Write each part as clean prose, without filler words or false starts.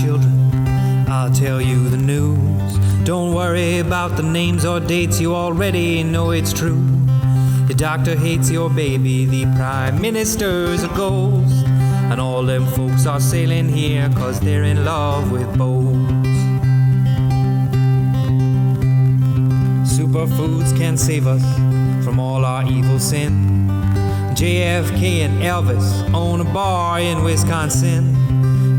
children, I'll tell you the news. Don't worry about the names or dates, you already know it's true. Your doctor hates your baby, the prime minister's a ghost, and all them folks are sailing here 'cause they're in love with boats. Superfoods can save us from all our evil sin. JFK and Elvis own a bar in Wisconsin.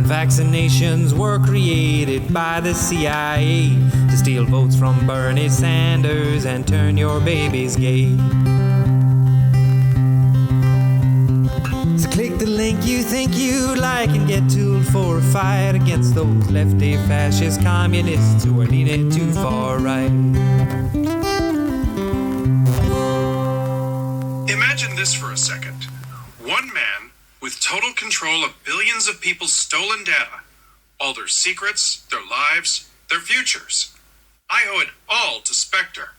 Vaccinations were created by the CIA to steal votes from Bernie Sanders and turn your babies gay. So click the link you think you'd like and get tooled for a fight against those lefty fascist communists who are leaning too far right. Imagine this for a second. One man with total control of billions of people's stolen data, all their secrets, their lives, their futures. I owe it all to Spectre.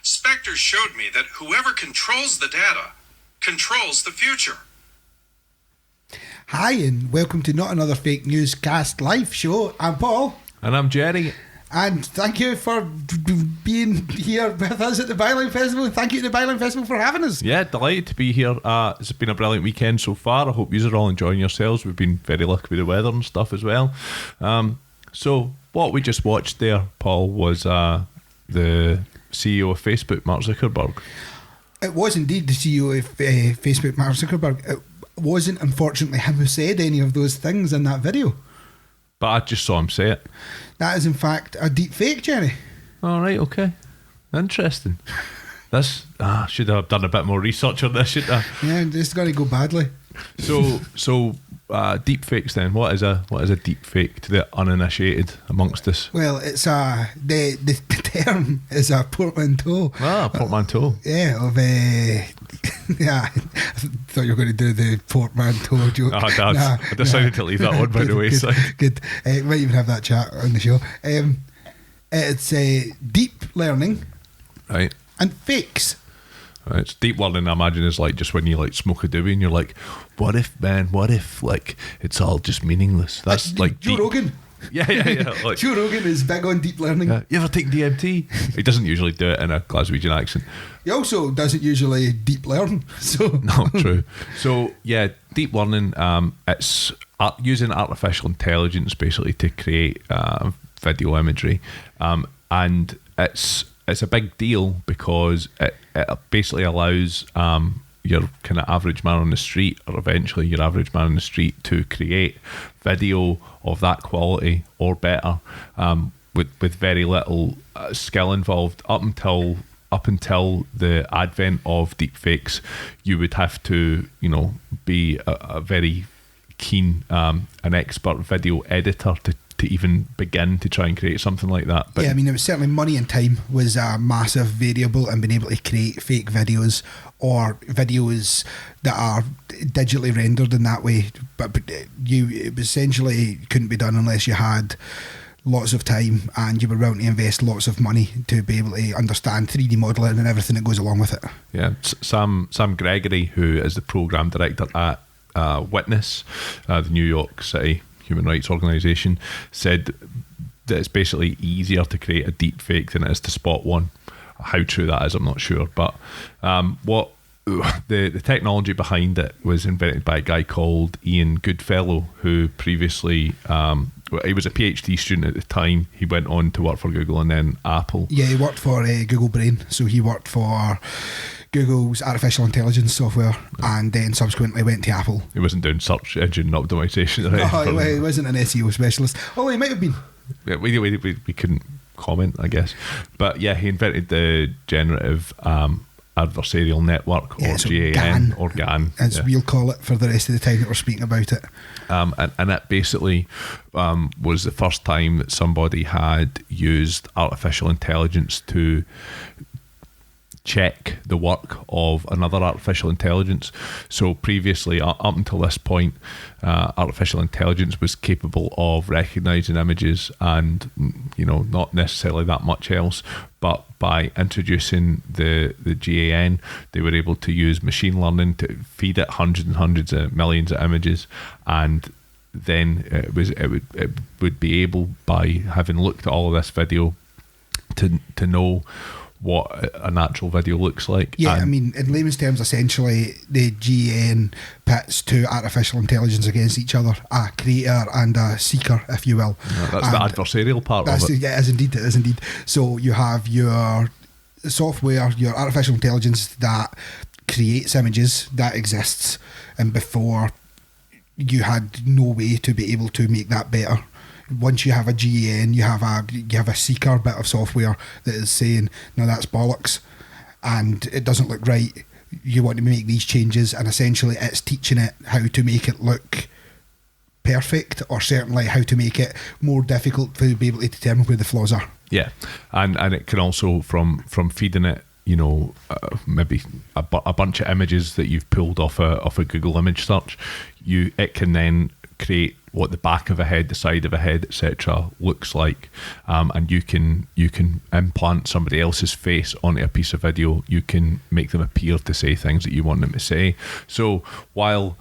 Spectre showed me that whoever controls the data controls the future. Hi, and welcome to Not Another Fake News Cast live show. I'm Paul. And I'm Jerry. And thank you for being here with us at the Byline Festival. Thank you to the Byline Festival for having us. Yeah, delighted to be here. It's been a brilliant weekend so far. I hope you are all enjoying yourselves. We've been very lucky with the weather and stuff as well. So what we just watched there, Paul, was the CEO of Facebook, Mark Zuckerberg. It was indeed the CEO of Facebook, Mark Zuckerberg. It wasn't, unfortunately, him who said any of those things in that video. But I just saw him say it. That is, in fact, a deep fake, Jerry. All right, okay. Interesting. This, should have done a bit more research on this, shouldn't I? Yeah, it's going to go badly. So deep fakes then. What is a deep fake to the uninitiated amongst us? Well, it's the term is a portmanteau. Portmanteau. Yeah, of yeah. I thought you were going to do the portmanteau joke. I decided to leave that one by the way. Good. We might even have that chat on the show. It's deep learning, right, and fakes. Right, it's deep learning. I imagine is like just when you like smoke a doobie and you're like, what if like it's all just meaningless? That's like Joe Rogan. Yeah. Like, Joe Rogan is big on deep learning. You ever take DMT? He doesn't usually do it in a Glaswegian accent. He also doesn't usually deep learn. So no, true. So yeah, deep learning. It's using artificial intelligence basically to create video imagery, and it's a big deal because it basically allows your kind of average man on the street, or eventually your average man on the street, to create video of that quality or better, with very little skill involved. Up until the advent of deepfakes, you would have to, be a very keen, an expert video editor to even begin to try and create something like that. But yeah, I mean, it was certainly money and time was a massive variable in being able to create fake videos or videos that are digitally rendered in that way. But it essentially couldn't be done unless you had lots of time and you were willing to invest lots of money to be able to understand 3D modelling and everything that goes along with it. Yeah, Sam Gregory, who is the program director at Witness, the New York City human rights organisation, said that it's basically easier to create a deep fake than it is to spot one. How true that is, I'm not sure, but what the technology behind it was invented by a guy called Ian Goodfellow, who previously he was a PhD student at the time. He went on to work for Google and then Apple. Yeah, he worked for Google Brain, so he worked for Google's artificial intelligence software, and then subsequently went to Apple. He wasn't doing search engine optimization. No, he wasn't an SEO specialist. Oh, he might have been. Yeah, we couldn't comment, I guess. But yeah, he invented the generative adversarial network, or so GAN, or GAN, as we'll call it for the rest of the time that we're speaking about it. And it basically was the first time that somebody had used artificial intelligence to check the work of another artificial intelligence. So previously, up until this point, artificial intelligence was capable of recognizing images and, not necessarily that much else. But by introducing the GAN, they were able to use machine learning to feed it hundreds and hundreds of millions of images and then it would be able, by having looked at all of this video, to know what a natural video looks like. Yeah, I mean, in layman's terms, essentially, the GAN pits two artificial intelligence against each other, a creator and a seeker, if you will. That's the adversarial part of it. Yeah, it is indeed. So you have your software, your artificial intelligence that creates images that exists, and before you had no way to be able to make that better. Once you have a GAN, you have a seeker bit of software that is saying, no, that's bollocks, and it doesn't look right. You want to make these changes, and essentially it's teaching it how to make it look perfect, or certainly how to make it more difficult to be able to determine where the flaws are. Yeah, and it can also, from feeding it, maybe a bunch of images that you've pulled off a Google image search, it can then create what the back of a head, the side of a head, etc. looks like, and you can implant somebody else's face onto a piece of video. You can make them appear to say things that you want them to say. So while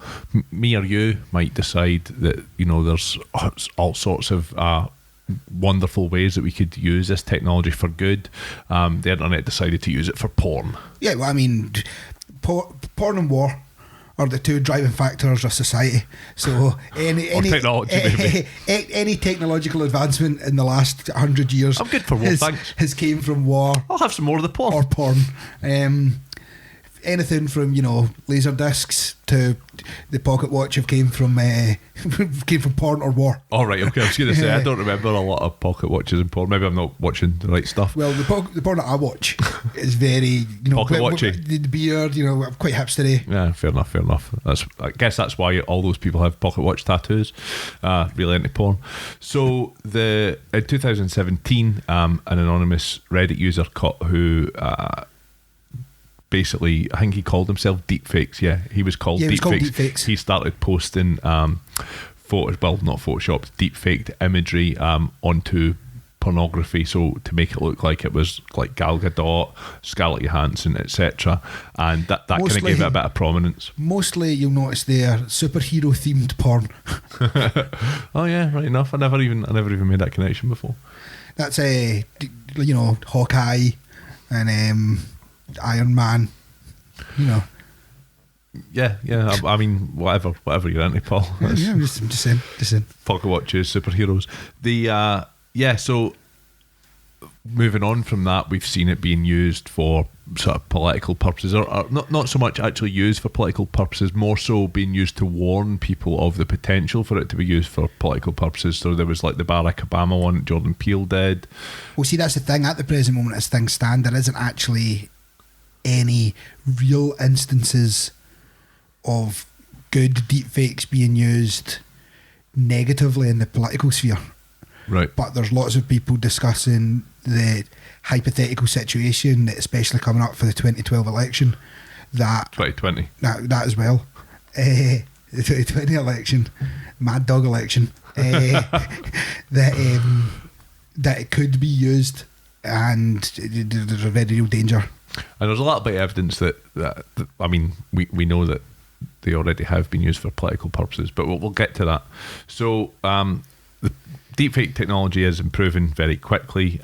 me or you might decide that there's all sorts of wonderful ways that we could use this technology for good, the internet decided to use it for porn. Yeah, well, I mean, porn and war are the two driving factors of society. So any technology, maybe. Any technological advancement in the last 100 years, I'm good for war, thanks, has came from war. I'll have some more of the porn. Or porn. Anything from laser discs to the pocket watch came from porn or war. All right, okay. I was going to say, I don't remember a lot of pocket watches and porn. Maybe I'm not watching the right stuff. Well, the porn that I watch is very pocket watching. The beard, quite hipstery. Yeah, fair enough. I guess that's why all those people have pocket watch tattoos. Really into porn. So in 2017, an anonymous Reddit user who basically, I think he called himself Deepfakes. Yeah, he was called Deepfakes. He started posting not photoshopped, deepfaked imagery onto pornography, so to make it look like it was like Gal Gadot, Scarlett Johansson, etc. And that kind of gave it a bit of prominence. Mostly, you'll notice they're superhero themed porn. Oh yeah, right enough. I never even made that connection before. That's Hawkeye and Iron Man, Yeah. I mean, whatever you're into, Paul. Yeah, I'm just saying. Pocket watches, superheroes. So moving on from that, we've seen it being used for sort of political purposes, or not so much actually used for political purposes, more so being used to warn people of the potential for it to be used for political purposes. So there was like the Barack Obama one that Jordan Peele did. Well, see, that's the thing. At the present moment, as things stand, there isn't actually any real instances of good deepfakes being used negatively in the political sphere. Right. But there's lots of people discussing the hypothetical situation, especially coming up for the 2012 election. 2020. That as well. The 2020 election, Mad Dog election. That it could be used, and there's a very real danger. And there's a little bit of evidence that I mean, we know that they already have been used for political purposes, but we'll get to that. So the deepfake technology is improving very quickly,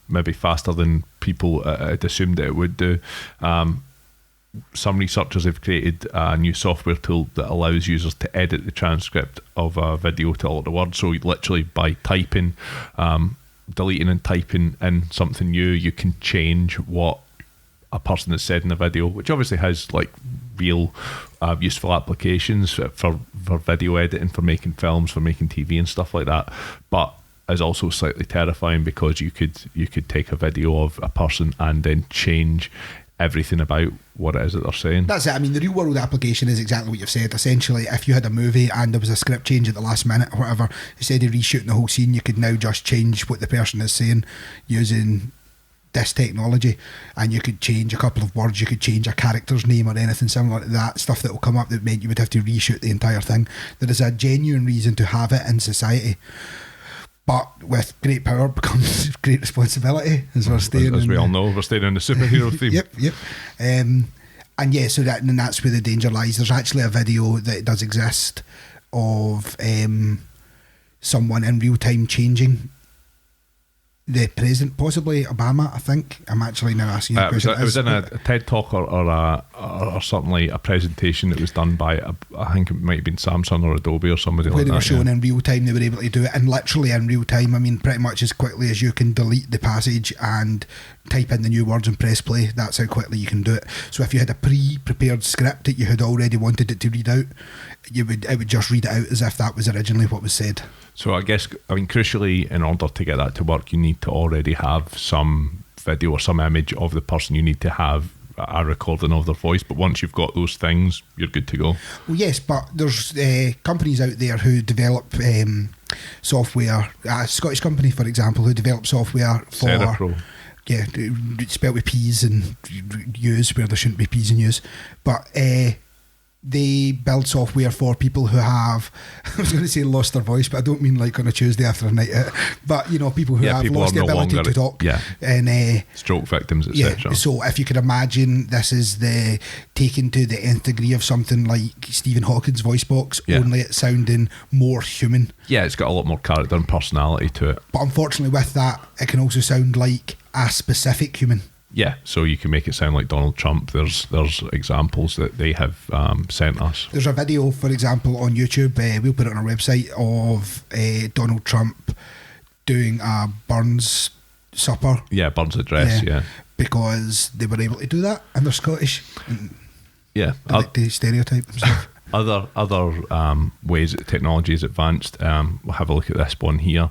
maybe faster than people had assumed that it would do. Some researchers have created a new software tool that allows users to edit the transcript of a video to alter the words. So literally by typing, deleting and typing in something new, you can change what a person has said in the video, which obviously has like real useful applications for video editing, for making films, for making TV and stuff like that, but is also slightly terrifying because you could take a video of a person and then change everything about what it is that they're saying. That's it. I mean, the real world application is exactly what you've said. Essentially, if you had a movie and there was a script change at the last minute or whatever, instead of reshooting the whole scene, you could now just change what the person is saying using this technology, and you could change a couple of words, you could change a character's name or anything similar to that, stuff that will come up that meant you would have to reshoot the entire thing. There is a genuine reason to have it in society, but with great power comes great responsibility, as we're staying as we all know, we're staying in the superhero theme. Yep. And yeah, so that's where the danger lies. There's actually a video that does exist of someone in real time changing the president, possibly Obama. I think I'm actually now asking you a question. It was in a TED talk or something, like a presentation that was done by I think it might have been Samsung or Adobe or somebody where like they that. were showing in real time, they were able to do it, and literally in real time. I mean, pretty much as quickly as you can delete the passage and type in the new words and press play, that's how quickly you can do it. So if you had a pre-prepared script that you had already wanted it to read out, it would just read it out as if that was originally what was said. So I guess, crucially, in order to get that to work, you need to already have some video or some image of the person. You need to have a recording of their voice. But once you've got those things, you're good to go. Well, yes, but there's companies out there who develop software. A Scottish company, for example, who develop software for... Cerebro. Yeah, spelled with P's and U's where there shouldn't be P's and U's. But... they build software for people who have, I was going to say lost their voice, but I don't mean like on a Tuesday after a night out, but you know, people who have people lost the ability to talk. Yeah. And stroke victims, etc. Yeah, so if you could imagine, this is the taken to the nth degree of something like Stephen Hawking's voice box, only it's sounding more human. Yeah, it's got a lot more character and personality to it. But unfortunately with that, it can also sound like a specific human. Yeah, so you can make it sound like Donald Trump. There's examples that they have sent us. There's a video, for example, on YouTube, we'll put it on our website, of Donald Trump doing a Burns supper. Yeah, Burns address, yeah. Because they were able to do that, and they're Scottish. And yeah. they like to stereotype themselves. Other ways that technology has advanced, we'll have a look at this one here.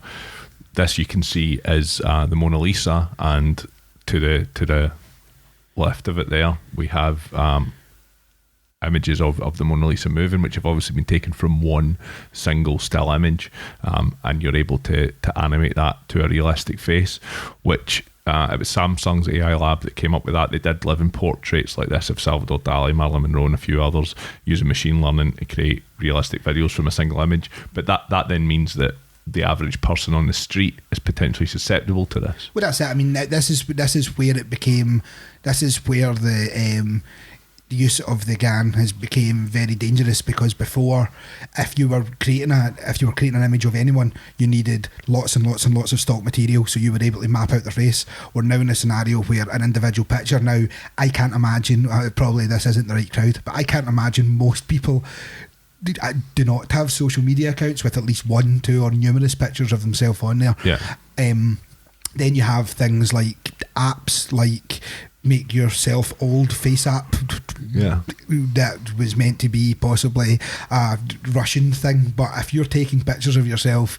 This you can see is the Mona Lisa, and to the left of it there we have images of the Mona Lisa moving, which have obviously been taken from one single still image, and you're able to animate that to a realistic face, which it was Samsung's AI lab that came up with that. They did living portraits like this of Salvador Dali, Marilyn Monroe and a few others using machine learning to create realistic videos from a single image. But that then means that the average person on the street is potentially susceptible to this. Well, that's it. I mean, this is where it became. This is where the use of the GAN has became very dangerous, because before, if you were creating an image of anyone, you needed lots and lots and lots of stock material, so you were able to map out their face. We're now in a scenario where an individual picture, now I can't imagine, probably this isn't the right crowd, but I can't imagine most people do not have social media accounts with at least 1, 2 or numerous pictures of themselves on there. Yeah. Then you have things like apps like Make Yourself Old face app. Yeah. That was meant to be possibly a Russian thing, but if you're taking pictures of yourself,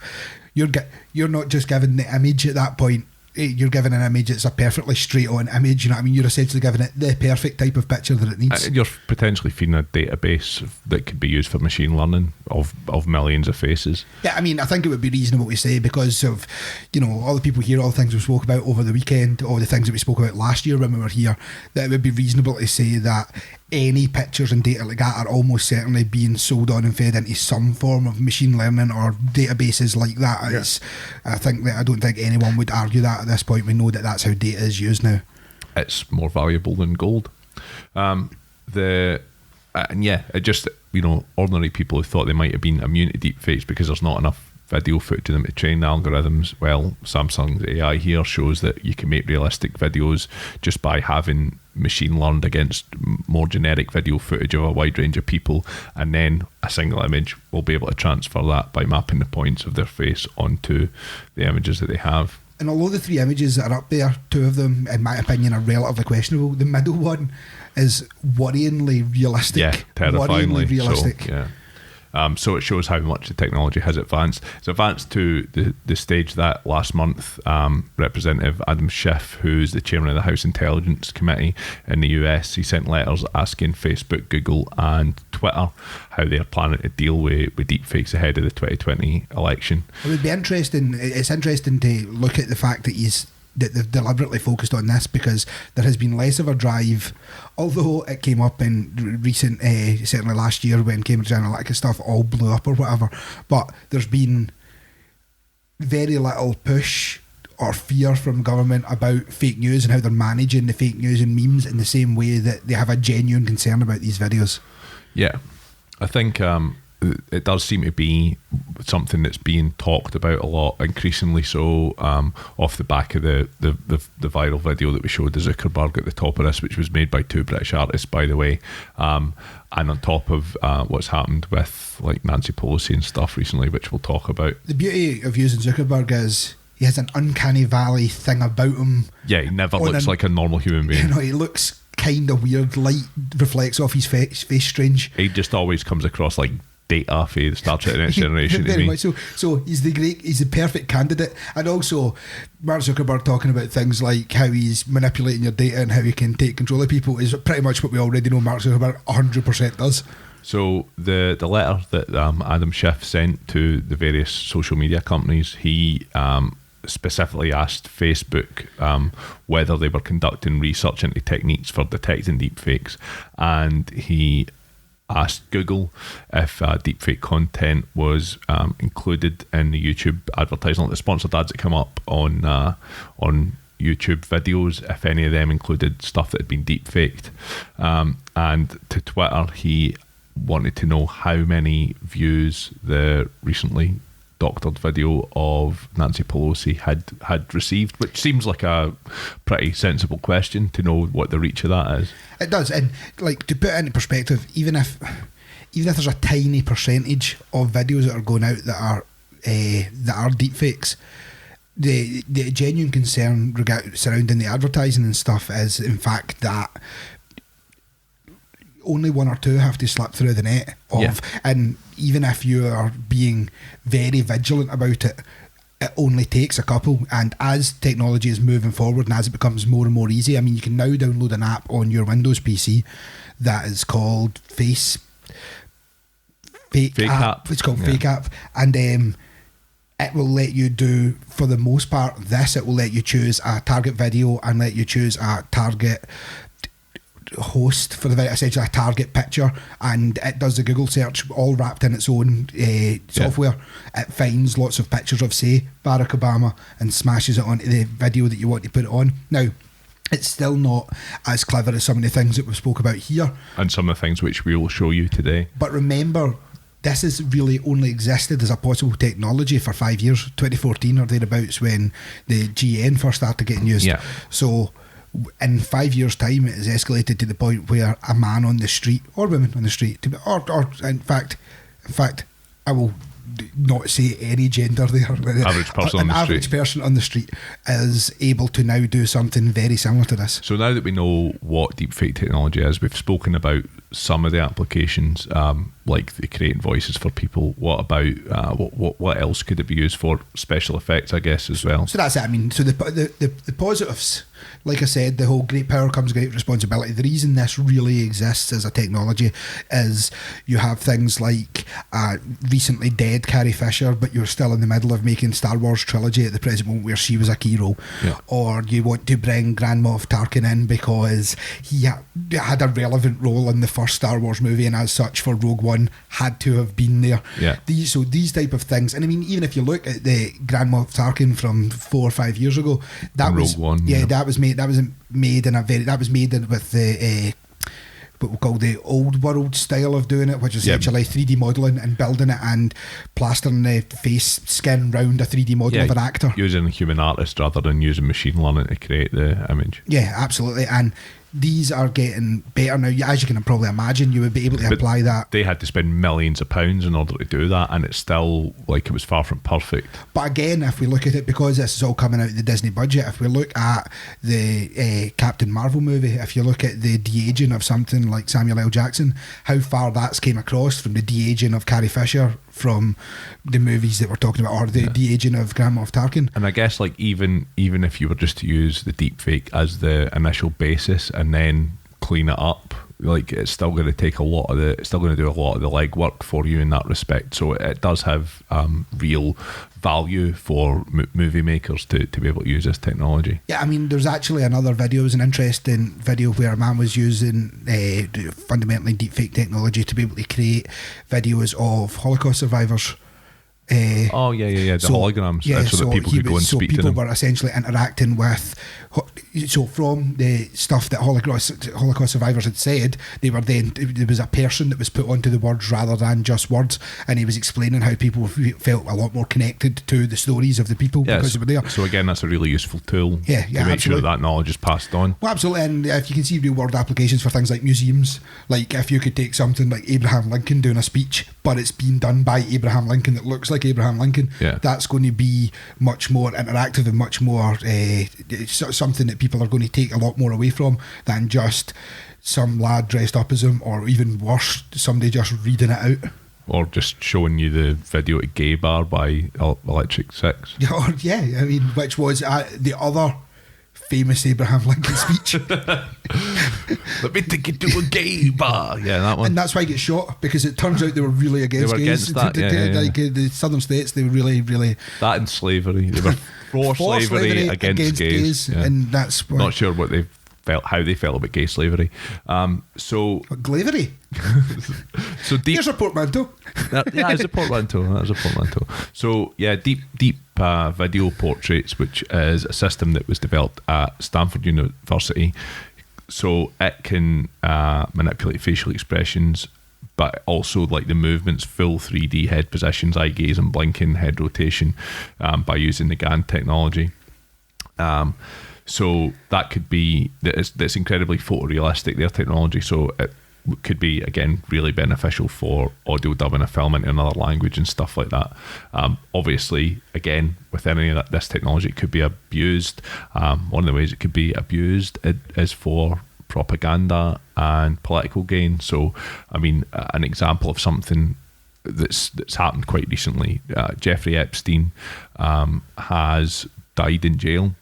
you're not just given the image at that point. You're given an image, it's a perfectly straight on image, you know what I mean? You're essentially giving it the perfect type of picture that it needs. You're potentially feeding a database that could be used for machine learning of millions of faces. Yeah, I mean, I think it would be reasonable to say, because of, you know, all the people here, all the things we spoke about over the weekend, all the things that we spoke about last year when we were here, that it would be reasonable to say that any pictures and data like that are almost certainly being sold on and fed into some form of machine learning or databases like that. Yeah. I don't think anyone would argue that at this point. We know that that's how data is used now. It's more valuable than gold. It just, you know, ordinary people who thought they might have been immune to deepfakes because there's not enough video footage of them to train the algorithms. Well, Samsung's AI here shows that you can make realistic videos just by having machine learned against more generic video footage of a wide range of people, and then a single image will be able to transfer that by mapping the points of their face onto the images that they have. And although the 3 images that are up there, 2 of them, in my opinion, are relatively questionable, the middle one is worryingly realistic. Yeah, terrifyingly. Worryingly realistic. So, yeah. So it shows how much the technology has advanced. It's advanced to the stage that last month, Representative Adam Schiff, who's the chairman of the House Intelligence Committee in the US, he sent letters asking Facebook, Google and Twitter how they're planning to deal with deepfakes ahead of the 2020 election. It would be interesting. It's interesting to look at the fact that they've deliberately focused on this, because there has been less of a drive, although it came up in recent, certainly last year when Cambridge Analytica stuff all blew up or whatever, but there's been very little push or fear from government about fake news and how they're managing the fake news and memes in the same way that they have a genuine concern about these videos. Yeah, I think it does seem to be something that's being talked about a lot, increasingly so, off the back of the viral video that we showed the Zuckerberg at the top of this, which was made by 2 British artists, by the way, and on top of what's happened with like Nancy Pelosi and stuff recently, which we'll talk about. The beauty of using Zuckerberg is he has an uncanny valley thing about him. Yeah, he never looks like a normal human being. You know, he looks kind of weird. Light reflects off his face strange. He just always comes across like Data for the Star Trek Next Generation. Very much so. So he's the perfect candidate. And also Mark Zuckerberg talking about things like how he's manipulating your data and how he can take control of people is pretty much what we already know Mark Zuckerberg 100% does. So the letter that Adam Schiff sent to the various social media companies, he specifically asked Facebook whether they were conducting research into techniques for detecting deepfakes, and he asked Google if deepfake content was included in the YouTube advertising, the sponsored ads that come up on YouTube videos, if any of them included stuff that had been deepfaked. And to Twitter, he wanted to know how many views the recently doctored video of Nancy Pelosi had received, which seems like a pretty sensible question to know what the reach of that is. It does, and like to put it into perspective, even if there's a tiny percentage of videos that are going out that are deepfakes, the genuine concern surrounding the advertising and stuff is in fact that only 1 or 2 have to slip through the net and even if you are being very vigilant about it, it only takes a couple. And as technology is moving forward and as it becomes more and more easy, I mean, you can now download an app on your Windows PC that is called Fake App. It's called Fake App, and it will let you do, for the most part, it will let you choose a target video and let you choose a target host for the video, essentially a target picture, and it does the Google search all wrapped in its own software. It finds lots of pictures of, say, Barack Obama and smashes it onto the video that you want to put it on. Now, it's still not as clever as some of the things that we spoke about here, and some of the things which we will show you today. But remember, this has really only existed as a possible technology for 5 years, 2014 or thereabouts, when the GN first started getting used. So in 5 years' time, it has escalated to the point where a man on the street or women on the street, or in fact, I will not say any gender there. Average person on the average street. Person on the street is able to now do something very similar to this. So now that we know what deepfake technology is, we've spoken about some of the applications, like the creating voices for people. What about what else could it be used for? Special effects, I guess, as well. So that's it. I mean, so the positives, like I said, the whole great power comes great responsibility. The reason this really exists as a technology is you have things like recently dead Carrie Fisher, but you're still in the middle of making Star Wars trilogy at the present moment where she was a key role. Or you want to bring Grand Moff Tarkin in because he had a relevant role in the first Star Wars movie, and as such for Rogue One had to have been there. These type of things, and I mean, even if you look at the Grand Moff Tarkin from 4 or 5 years ago, that was Rogue One, that was made with the what we call the old world style of doing it, which is essentially 3D modelling and building it and plastering the face skin round a 3D model of an actor, using a human artist rather than using machine learning to create the image. Absolutely. And these are getting better now. As you can probably imagine, you would be able to apply that. They had to spend millions of pounds in order to do that, and it's still like it was far from perfect. But again, if we look at it, because this is all coming out of the Disney budget, if we look at the Captain Marvel movie, if you look at the de-aging of something like Samuel L. Jackson, how far that's came across from the de-aging of Carrie Fisher from the movies that we're talking about, or the de-aging of Grand Moff Tarkin. And I guess like even if you were just to use the deepfake as the initial basis and then clean it up, like it's still going to take do a lot of the legwork for you in that respect. So it does have real value for movie makers to be able to use this technology. Yeah, I mean, there's actually another video. It was an interesting video where a man was using fundamentally deepfake technology to be able to create videos of Holocaust survivors Oh yeah. The holograms, so that people could go and speak to them. So people were essentially interacting with. So from the stuff that Holocaust survivors had said, there was a person that was put onto the words rather than just words, and he was explaining how people felt a lot more connected to the stories of the people because they were there. So again, that's a really useful tool to make sure that knowledge is passed on. Well, absolutely, and if you can see real world applications for things like museums, like if you could take something like Abraham Lincoln doing a speech, but it's being done by Abraham Lincoln that looks like Abraham Lincoln, that's going to be much more interactive and much more something that people are going to take a lot more away from than just some lad dressed up as him, or even worse, somebody just reading it out. Or just showing you the video at Gay Bar by Electric Six. Which was the other famous Abraham Lincoln speech. Let me take you to a gay bar. Yeah, that one. And that's why he gets shot, because it turns out they were really against gays. That, Like the southern states, they were really that and slavery. They were for slavery against gays. Yeah. And that's why. Not sure what they felt, how they felt about gay slavery. Glavery. So deep. Here's a portmanteau. It's a portmanteau. So deep video portraits, which is a system that was developed at Stanford University. So it can manipulate facial expressions, but also like the movements, full 3D head positions, eye gaze and blinking, head rotation, by using the GAN technology. So that could be, that's incredibly photorealistic, their technology. So it could be, again, really beneficial for audio dubbing a film into another language and stuff like that. Obviously, again, with any of this technology, it could be abused. One of the ways it could be abused is for propaganda and political gain. So, I mean, an example of something that's happened quite recently, Jeffrey Epstein has died in jail.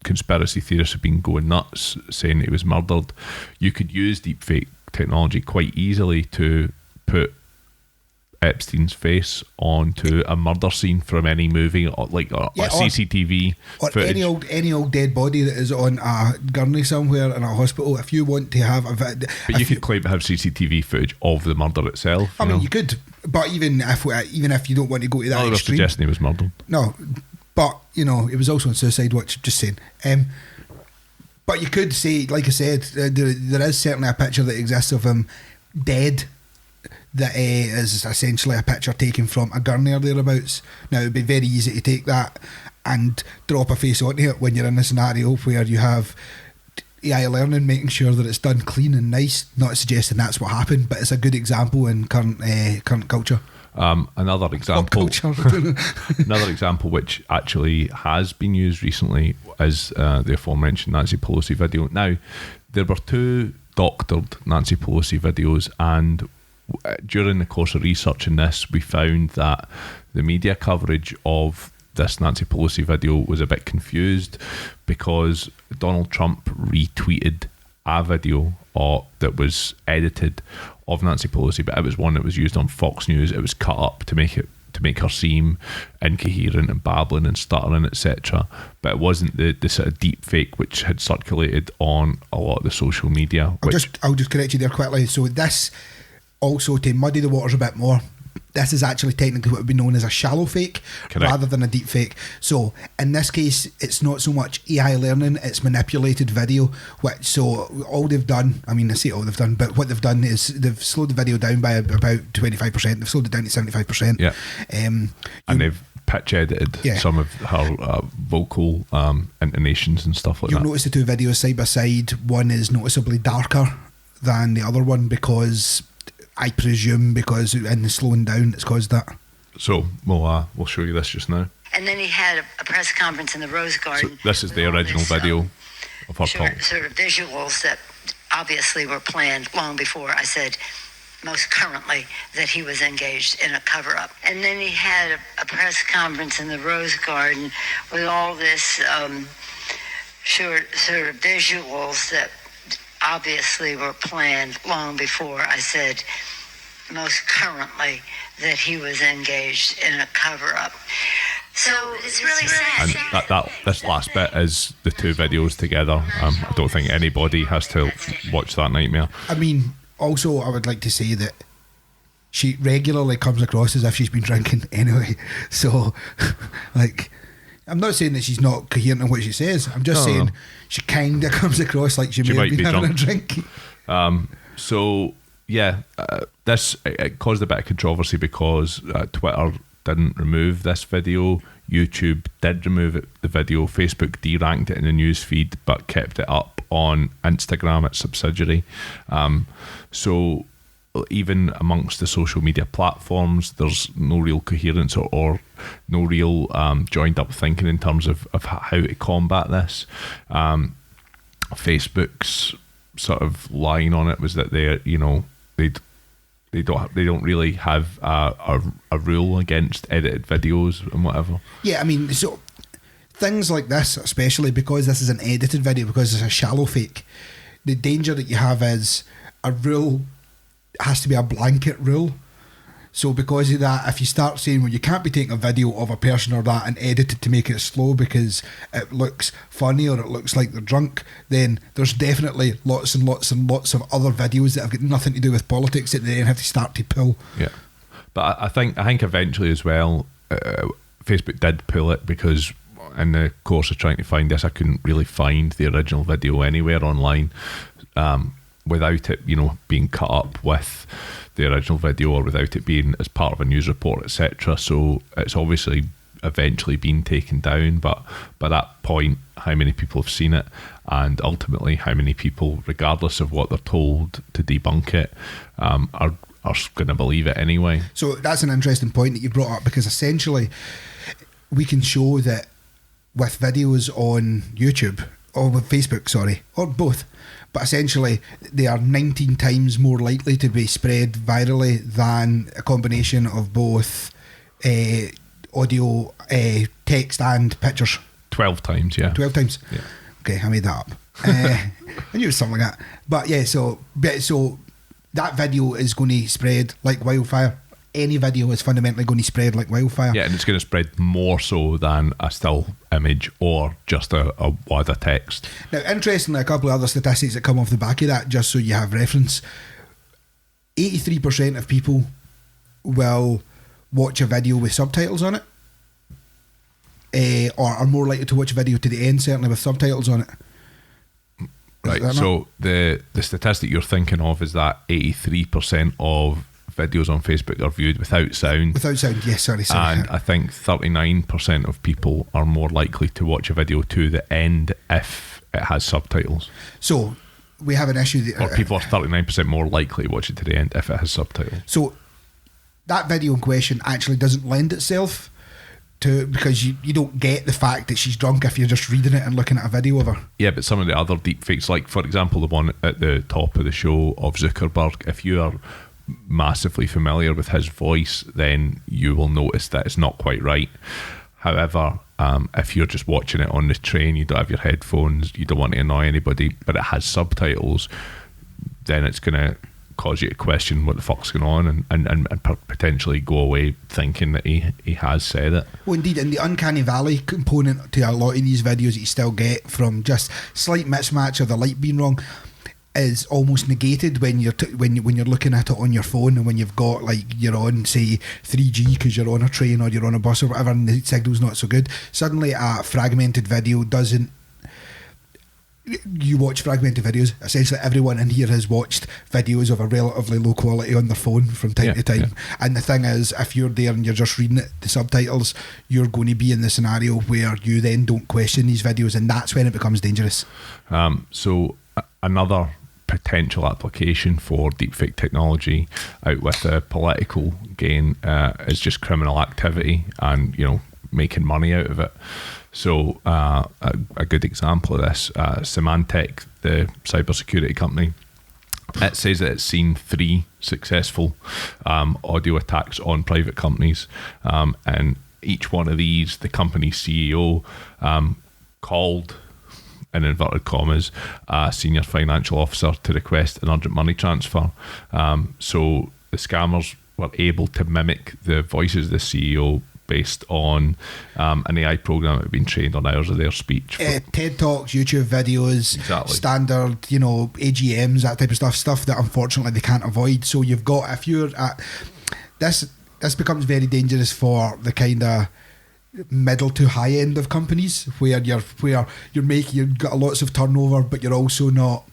Conspiracy theorists have been going nuts saying he was murdered. You could use deepfake technology quite easily to put Epstein's face onto a murder scene from any movie, or CCTV footage. Or any old dead body that is on a gurney somewhere in a hospital. If you want to have but you could claim to have CCTV footage of the murder itself. I mean, you could, but even if you don't want to go to that extreme, suggesting he was murdered. No. But, it was also on Suicide Watch, just saying. But you could say, like I said, there is certainly a picture that exists of him dead that is essentially a picture taken from a gurney or thereabouts. Now, it would be very easy to take that and drop a face onto it when you're in a scenario where you have AI learning making sure that it's done clean and nice, not suggesting that's what happened, but it's a good example in current culture. Another example which actually has been used recently is the aforementioned Nancy Pelosi video. Now, there were two doctored Nancy Pelosi videos, and during the course of researching this, we found that the media coverage of this Nancy Pelosi video was a bit confused because Donald Trump retweeted a video that was edited of Nancy Pelosi, but it was one that was used on Fox News. It was cut up to make her seem incoherent and babbling and stuttering, etc. But it wasn't the sort of deep fake which had circulated on a lot of the social media. I'll just correct you there quickly. So this, also to muddy the waters a bit more, this is actually technically what would be known as a shallow fake. Correct. Rather than a deep fake. So in this case, it's not so much AI learning, it's manipulated video. So all they've done, I mean, I say all they've done, but what they've done is they've slowed the video down by about 25%. They've slowed it down to 75%. Yeah. And they've pitch edited some of her vocal intonations and stuff like that. You'll notice the two videos side by side. One is noticeably darker than the other one because I presume because in the slowing down it's caused that. So we'll show you this just now. And then he had a press conference in the Rose Garden. So this is the original video of her talk. Sort of visuals that obviously were planned long before I said most currently that he was engaged in a cover-up. And then he had a press conference in the Rose Garden with all this sort of visuals that obviously were planned long before I said most currently that he was engaged in a cover-up. So it's really sad. And this last bit is the two videos together. I don't think anybody has to watch that nightmare. I mean, also I would like to say that she regularly comes across as if she's been drinking anyway. So, like, I'm not saying that she's not coherent in what she says. I'm just saying she kind of comes across like she may have been having a drink. So, yeah, this it caused a bit of controversy because Twitter didn't remove this video. YouTube did remove the video. Facebook deranked it in the news feed but kept it up on Instagram, its subsidiary. So even amongst the social media platforms, there's no real coherence or no real joined up thinking in terms of how to combat this. Facebook's sort of line on it was that they don't really have a rule against edited videos and whatever. Yeah, I mean, so things like this, especially because this is an edited video, because it's a shallow fake, the danger that you have is a rule has to be a blanket rule. So because of that, if you start saying, well, you can't be taking a video of a person or that and edit it to make it slow because it looks funny or it looks like they're drunk, then there's definitely lots and lots and lots of other videos that have got nothing to do with politics that they then have to start to pull. Yeah, but I think eventually as well, Facebook did pull it because in the course of trying to find this, I couldn't really find the original video anywhere online without it, being cut up with the original video or without it being as part of a news report, etc. So it's obviously eventually been taken down, but by that point, how many people have seen it, and ultimately how many people, regardless of what they're told to debunk it, are going to believe it anyway. So that's an interesting point that you brought up, because essentially we can show that with videos on YouTube or with Facebook, or both, but essentially they are 19 times more likely to be spread virally than a combination of both audio, text and pictures. 12 times, yeah. 12 times? Yeah. Okay, I made that up. I knew it was something like that. But yeah, so that video is going to spread like wildfire. Any video is fundamentally going to spread like wildfire. Yeah, and it's going to spread more so than a still image or just a word of text. Now, interestingly, a couple of other statistics that come off the back of that, just so you have reference. 83% of people will watch a video with subtitles on it, or are more likely to watch a video to the end, certainly with subtitles on it. Right, so the statistic you're thinking of is that 83% of videos on Facebook are viewed without sound. Without sound, yes, sorry. And I think 39% of people are more likely to watch a video to the end if it has subtitles. So we have an issue that, or people are 39% more likely to watch it to the end if it has subtitles. So that video in question actually doesn't lend itself to, because you don't get the fact that she's drunk if you're just reading it and looking at a video of her. Yeah, but some of the other deepfakes, like for example the one at the top of the show of Zuckerberg, if you are massively familiar with his voice, then you will notice that it's not quite right. However, if you're just watching it on the train, you don't have your headphones, you don't want to annoy anybody, but it has subtitles, then it's going to cause you to question what the fuck's going on and potentially go away thinking that he has said it. Well, indeed, and the uncanny valley component to a lot of these videos that you still get from just slight mismatch or the light being wrong is almost negated when you're when you're looking at it on your phone, and when you've got, like, you're on, say, 3G because you're on a train or you're on a bus or whatever, and the signal's not so good. Suddenly a fragmented video doesn't. You watch fragmented videos. Essentially everyone in here has watched videos of a relatively low quality on their phone from time to time. Yeah. And the thing is, if you're there and you're just reading it, the subtitles, you're going to be in the scenario where you then don't question these videos, and that's when it becomes dangerous. So another potential application for deepfake technology out with a political gain is just criminal activity and, making money out of it. So a good example of this, Symantec, the cybersecurity company, it says that it's seen 3 successful audio attacks on private companies, and each one of these, the company's CEO called, in inverted commas, a senior financial officer to request an urgent money transfer. So the scammers were able to mimic the voices of the CEO based on an AI program that had been trained on hours of their speech. TED Talks, YouTube videos, exactly. Standard, AGMs, that type of stuff that unfortunately they can't avoid. So you've got, if you're at, this becomes very dangerous for the kind of middle to high end of companies where you've got lots of turnover, but you're also not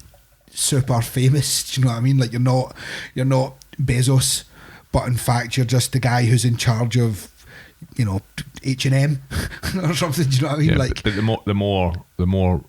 super famous. Do you know what I mean? Like you're not Bezos, but in fact you're just the guy who's in charge of, you know, H&M or something. Do you know what I mean? Yeah, like, but the more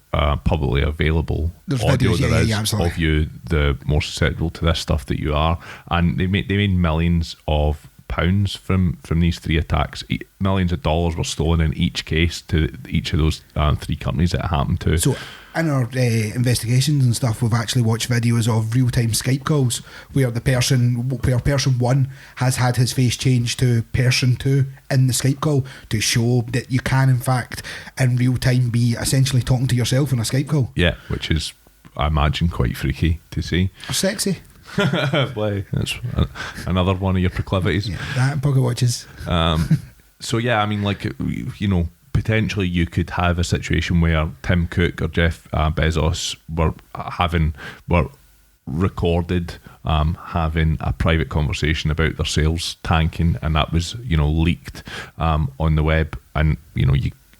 publicly available audio videos, there is absolutely. of you, the more susceptible to this stuff that you are. And they made millions of pounds from these 3 attacks. Millions of dollars were stolen in each case to each of those 3 companies that it happened to. So in our investigations and stuff, we've actually watched videos of real-time Skype calls where person 1 has had his face changed to person 2 in the Skype call to show that you can in fact in real time be essentially talking to yourself in a Skype call. Yeah, which is, I imagine, quite freaky to see. Sexy. Well, that's another one of your proclivities. Yeah, that and pocket watches. So yeah, I mean, like, you know, potentially you could have a situation where Tim Cook or Jeff Bezos were recorded having a private conversation about their sales tanking, and that was, you know, leaked on the web, and you know,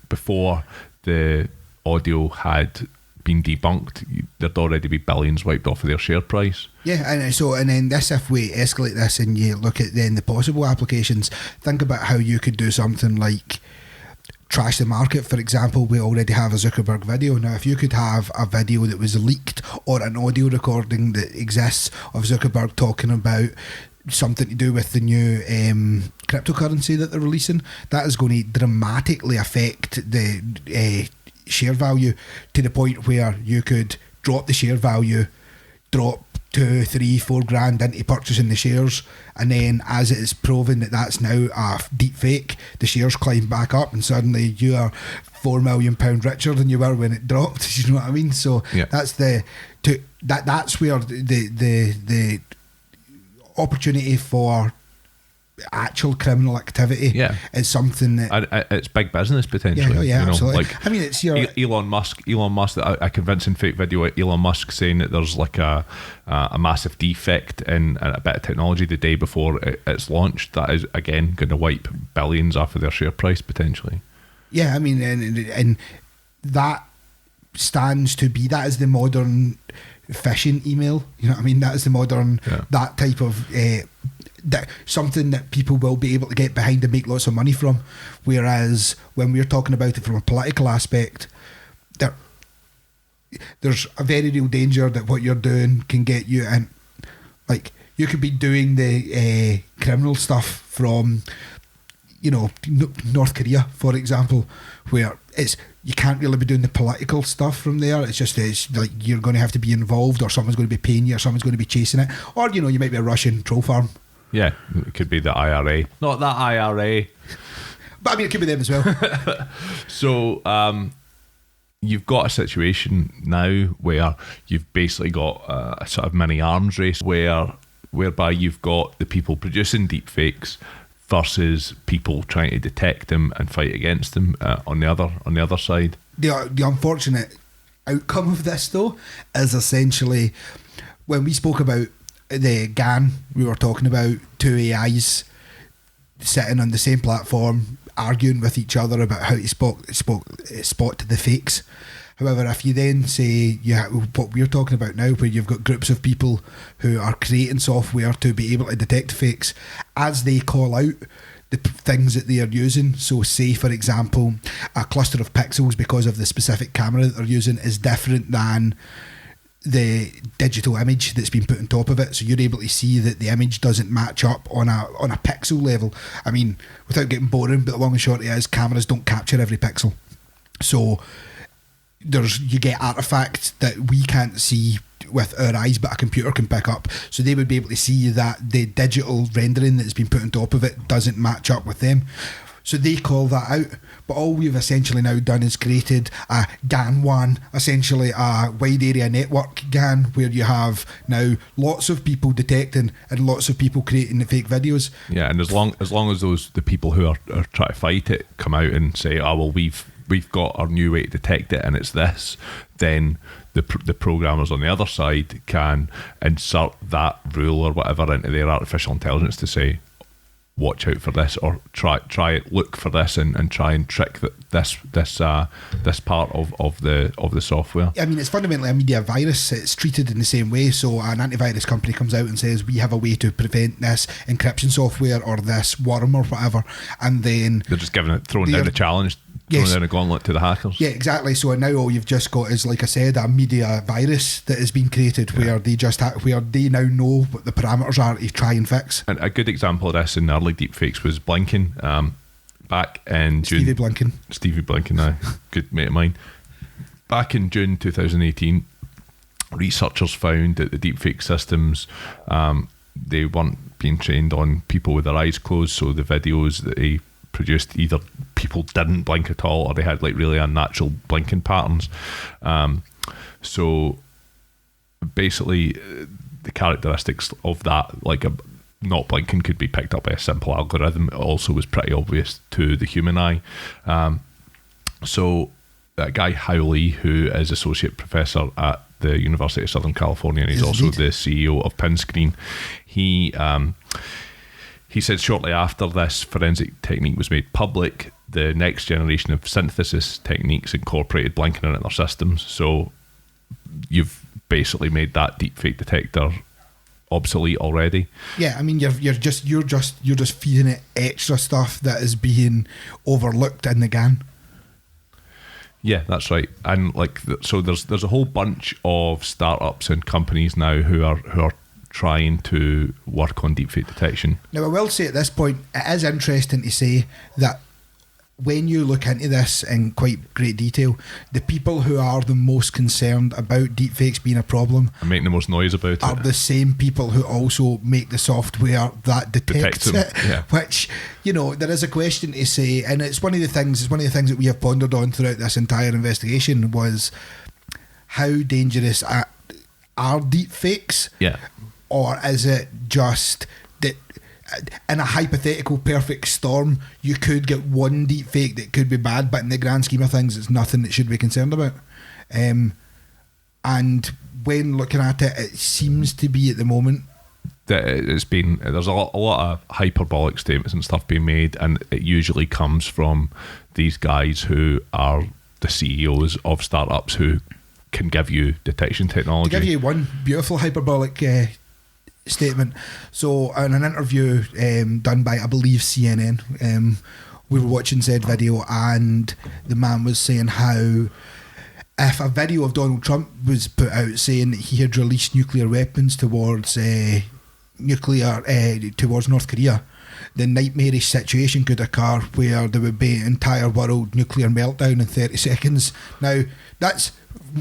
before the audio had been debunked, there'd already be billions wiped off of their share price. Yeah, and then this, if we escalate this and you look at then the possible applications, think about how you could do something like trash the market. For example, we already have a Zuckerberg video. Now, if you could have a video that was leaked or an audio recording that exists of Zuckerberg talking about something to do with the new cryptocurrency that they're releasing, that is going to dramatically affect the share value to the point where you could drop the share value, drop 2, 3, 4 grand into purchasing the shares, and then as it is proven that that's now a deep fake, the shares climb back up and suddenly you are £4 million richer than you were when it dropped. You know what I mean? So yeah, that's that's where the opportunity for actual criminal activity is something that it's big business potentially. Yeah, you know, absolutely. like, I mean, it's your Elon Musk, a convincing fake video of Elon Musk saying that there's like a massive defect in a bit of technology the day before it's launched. That is again going to wipe billions off of their share price potentially. Yeah, I mean, and that stands to be, that is the modern phishing email. You know what I mean? That is the modern that type of something that people will be able to get behind and make lots of money from. Whereas when we're talking about it from a political aspect, there's a very real danger that what you're doing can get you in. Like, you could be doing the criminal stuff from, you know, North Korea, for example, where you can't really be doing the political stuff from there. It's like you're going to have to be involved, or someone's going to be paying you, or someone's going to be chasing it, or, you know, you might be a Russian troll farm. Yeah, it could be the IRA. Not that IRA. But I mean, it could be them as well. So you've got a situation now where you've basically got a sort of mini arms race whereby you've got the people producing deepfakes versus people trying to detect them and fight against them on the other side. The unfortunate outcome of this, though, is essentially when we spoke about the GAN, we were talking about 2 AIs sitting on the same platform arguing with each other about how to spot the fakes. However, if you then say what we're talking about now, where you've got groups of people who are creating software to be able to detect fakes, as they call out the things that they are using, so say for example a cluster of pixels because of the specific camera that they're using is different than the digital image that's been put on top of it, so you're able to see that the image doesn't match up on a pixel level. I mean, without getting boring, but the long and short is cameras don't capture every pixel, so you get artifacts that we can't see with our eyes but a computer can pick up, so they would be able to see that the digital rendering that's been put on top of it doesn't match up with them. So they call that out, but all we've essentially now done is created a GAN1, essentially a wide area network GAN, where you have now lots of people detecting and lots of people creating the fake videos. Yeah, and as long as the people who are trying to fight it come out and say, oh well, we've got our new way to detect it and it's this, then the programmers on the other side can insert that rule or whatever into their artificial intelligence to say, watch out for this, or try look for this and try and trick this part of the software. I mean, it's fundamentally a media virus. It's treated in the same way. So an antivirus company comes out and says, we have a way to prevent this encryption software or this worm or whatever, and then they're just throwing down the challenge, throwing down a gauntlet to the hackers. Yeah, exactly. So now all you've just got is, like I said, a media virus that has been created where they just where they now know what the parameters are to try and fix. And a good example of this in early deepfakes was Blinken. Back in June, Stevie Blinken, good mate of mine. Back in June 2018, researchers found that the deepfake systems, they weren't being trained on people with their eyes closed, so the videos that they produced, either people didn't blink at all or they had like really unnatural blinking patterns. So basically the characteristics of that, like not blinking, could be picked up by a simple algorithm. It also was pretty obvious to the human eye. So that guy Howley, who is associate professor at the University of Southern California, and he's also the CEO of Pinscreen, he said shortly after this forensic technique was made public, the next generation of synthesis techniques incorporated blinking into their systems. So you've basically made that deepfake detector obsolete already. Yeah, I mean, you're just feeding it extra stuff that is being overlooked in the GAN. Yeah, that's right. And like, so there's a whole bunch of startups and companies now who are trying to work on deepfake detection. Now, I will say at this point, it is interesting to say that when you look into this in quite great detail, the people who are the most concerned about deepfakes being a problem and making the most noise about are the same people who also make the software that detects it. Yeah. Which, you know, there is a question to say, and it's one of the things that we have pondered on throughout this entire investigation was how dangerous are deepfakes? Yeah. Or is it just that in a hypothetical perfect storm, you could get one deepfake that could be bad, but in the grand scheme of things, it's nothing that should be concerned about. And when looking at it, it seems to be at the moment that there's a lot of hyperbolic statements and stuff being made, and it usually comes from these guys who are the CEOs of startups who can give you detection technology. To give you one beautiful hyperbolic statement. So in an interview done by, I believe, CNN, we were watching said video, and the man was saying how if a video of Donald Trump was put out saying that he had released nuclear weapons towards North Korea, the nightmarish situation could occur where there would be entire world nuclear meltdown in 30 seconds. Now, that's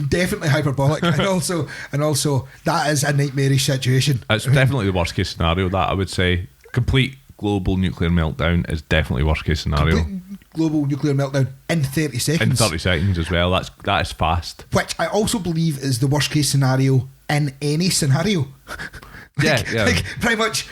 definitely hyperbolic, and also that is a nightmarish situation. It's definitely the worst case scenario. That I would say, complete global nuclear meltdown is definitely worst case scenario. Complete global nuclear meltdown in 30 seconds. In 30 seconds as well. That is fast. Which I also believe is the worst case scenario in any scenario. Yeah. Like pretty much.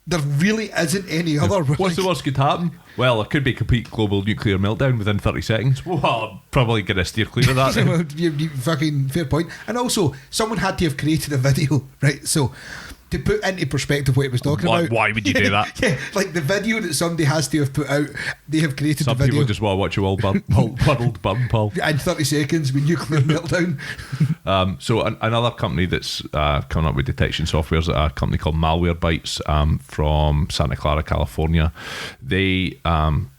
There really isn't any other. What's the worst could happen? Well, it could be complete global nuclear meltdown within 30 seconds. Well, I'm probably going to steer clear of that then. Well, you fucking fair point. And also, someone had to have created a video, right? So, to put into perspective what it was talking about. Why would you do that? Yeah, like the video that somebody has to have put out, they have created Some the video. people just want to watch a world burn, Paul. In 30 seconds with nuclear meltdown. So another company that's coming up with detection software is a company called Malwarebytes from Santa Clara, California. They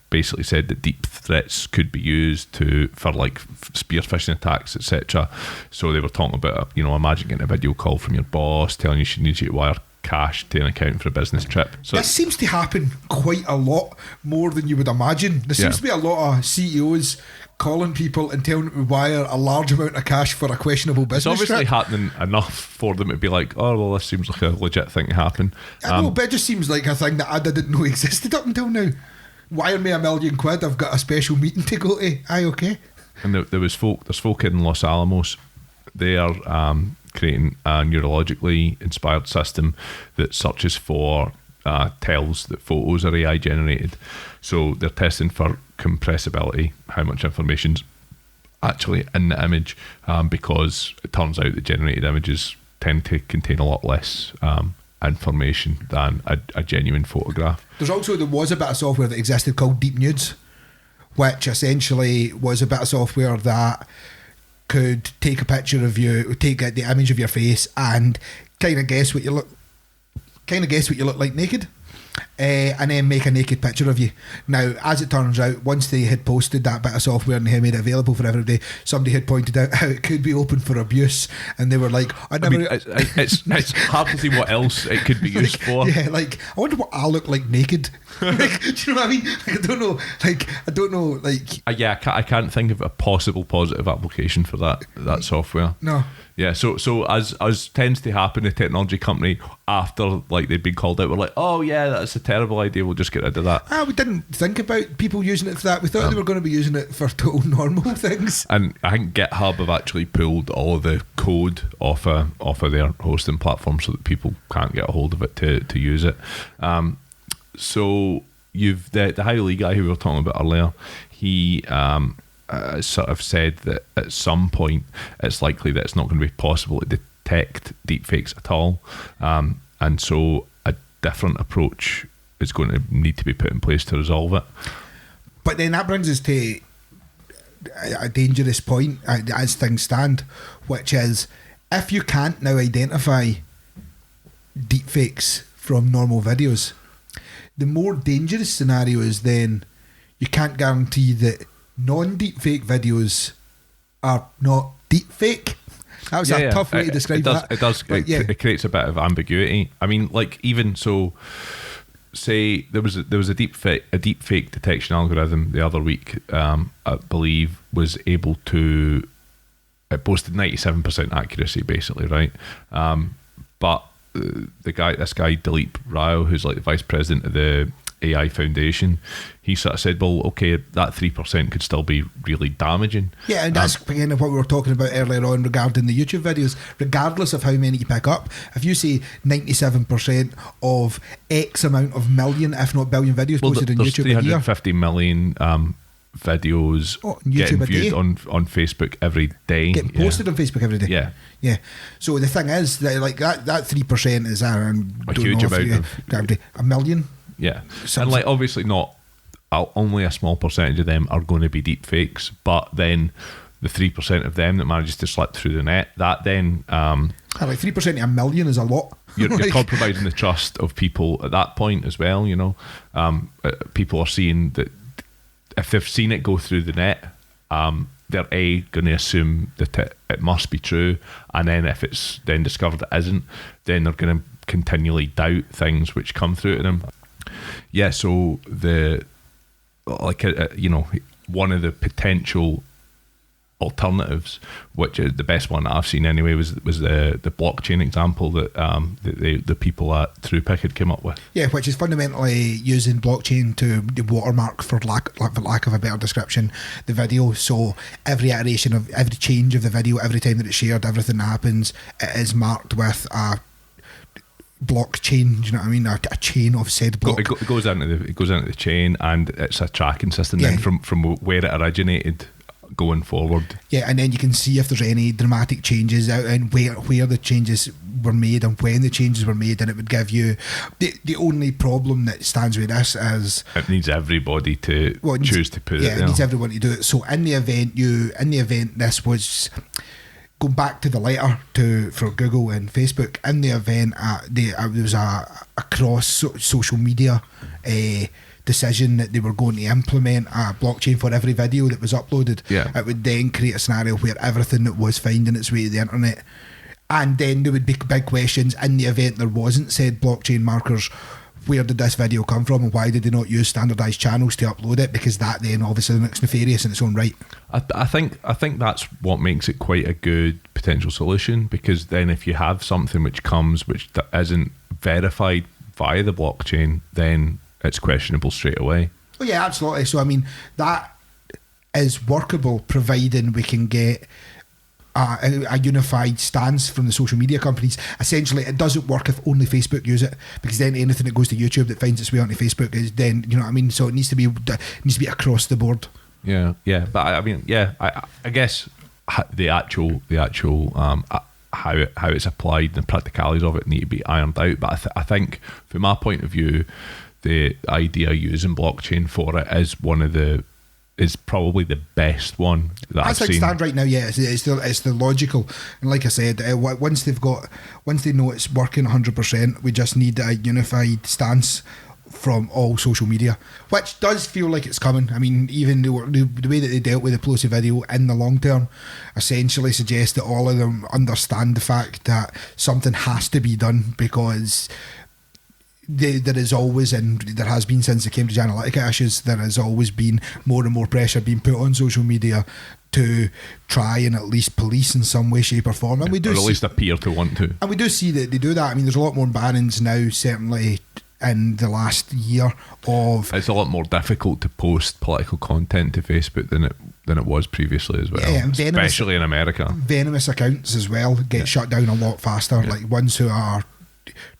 basically said that deep threats could be used for like spear phishing attacks, etc. So they were talking about, imagine getting a video call from your boss telling you she needs you to wire cash to an account for a business trip. So this seems to happen quite a lot more than you would imagine. There seems to be a lot of CEOs calling people and telling them to wire a large amount of cash for a questionable business It's obviously trip. happening enough for them to be like, oh, well, this seems like a legit thing to happen. I know, but it just seems like a thing that I didn't know existed up until now. Wire me £1 million, I've got a special meeting to go to. Aye, okay. And there's folk in Los Alamos. They are creating a neurologically inspired system that searches for tells that photos are AI generated. So they're testing for compressibility, how much information's actually in the image, because it turns out that generated images tend to contain a lot less information than a genuine photograph. There was a bit of software that existed called Deep Nudes, which essentially was a bit of software that could take a picture of you, take the image of your face, and kind of guess what you look like naked. And then make a naked picture of you. Now, as it turns out, once they had posted that bit of software and they had made it available for everybody, somebody had pointed out how it could be open for abuse, and they were like, it's hard to see what else it could be used for. Yeah, like, I wonder what I look like naked. Like, do you know what I mean? Like, I don't know. Yeah, I can't think of a possible positive application for that software. No. Yeah, so as tends to happen, a technology company, after like they'd been called out, were like, oh yeah, that's a terrible idea, we'll just get rid of that. We didn't think about people using it for that. We thought they were going to be using it for total normal things. And I think GitHub have actually pulled all of the code off of their hosting platform so that people can't get a hold of it to use it. So you've the High League guy who we were talking about earlier, he sort of said that at some point it's likely that it's not going to be possible to detect deepfakes at all, and so a different approach is going to need to be put in place to resolve it. But then that brings us to a dangerous point as things stand, which is if you can't now identify deepfakes from normal videos, the more dangerous scenario is then you can't guarantee that non-deepfake videos are not deepfake. That was a tough way to describe that. It creates a bit of ambiguity. I mean, like, even so, say there was a deepfake detection algorithm the other week. I believe was able to, it boasted 97% accuracy, basically, right? But this guy Dilip Rao, who's like the vice president of the AI Foundation, he sort of said, well, okay, that 3% could still be really damaging. Yeah, and that's again what we were talking about earlier on regarding the YouTube videos. Regardless of how many you pick up, if you say 97% of X amount of million, if not billion videos posted on YouTube 350 million videos getting viewed on Facebook every day. Getting posted on Facebook every day. Yeah. So the thing is that like that 3% is a huge amount of a million. Yeah. Something. And like obviously not only a small percentage of them are going to be deep fakes, but then the 3% of them that manages to slip through the net, that then like 3% of a million is a lot. You're compromising the trust of people at that point as well, you know. People are seeing that if they've seen it go through the net, they're going to assume that it must be true, and then if it's then discovered it isn't, then they're going to continually doubt things which come through to them. Yeah, so one of the potential alternatives, which is the best one that I've seen anyway, was the blockchain example that the people at TruePic had come up with. Yeah, which is fundamentally using blockchain to watermark, for lack of a better description, the video. So every iteration of every change of the video, every time that it's shared, everything that happens, it is marked with a blockchain. Do you know what I mean? A chain of said block. It goes into the chain, and it's a tracking system then from where it originated going forward. Yeah, and then you can see if there's any dramatic changes out and where the changes were made and when the changes were made, and it would give you the only problem that stands with this is it needs everybody to choose to put it there. Yeah, it needs everyone to do it. So in the event this was going back to the letter for Google and Facebook, in the event there was a cross social media decision that they were going to implement a blockchain for every video that was uploaded, it would then create a scenario where everything that was finding its way to the internet, and then there would be big questions in the event there wasn't said blockchain markers. Where did this video come from, and why did they not use standardised channels to upload it? Because that then obviously looks nefarious in its own right. I think that's what makes it quite a good potential solution, because then if you have something which isn't verified via the blockchain, then it's questionable straight away. Oh yeah, absolutely. So I mean, that is workable providing we can get a unified stance from the social media companies. Essentially, it doesn't work if only Facebook use it, because then anything that goes to YouTube that finds its way onto Facebook is then, you know what I mean. So it needs to be across the board. Yeah. But I mean, I guess the actual how it's applied and the practicalities of it need to be ironed out. But I think from my point of view, the idea using blockchain for it is probably the best one that I've seen. Stand right now, yeah, it's the logical, and like I said, once they know it's working 100%, we just need a unified stance from all social media, which does feel like it's coming. I mean, even the way that they dealt with the Pelosi video in the long term essentially suggests that all of them understand the fact that something has to be done, because there is always, and there has been since the Cambridge Analytica issues, there has always been more and more pressure being put on social media to try and at least police in some way, shape or form. And we do, or at least appear to want to. And we do see that they do that. I mean, there's a lot more bannings now, certainly in the last year of... It's a lot more difficult to post political content to Facebook than it was previously as well. Yeah, especially in America. Venomous accounts as well get shut down a lot faster. Like ones who are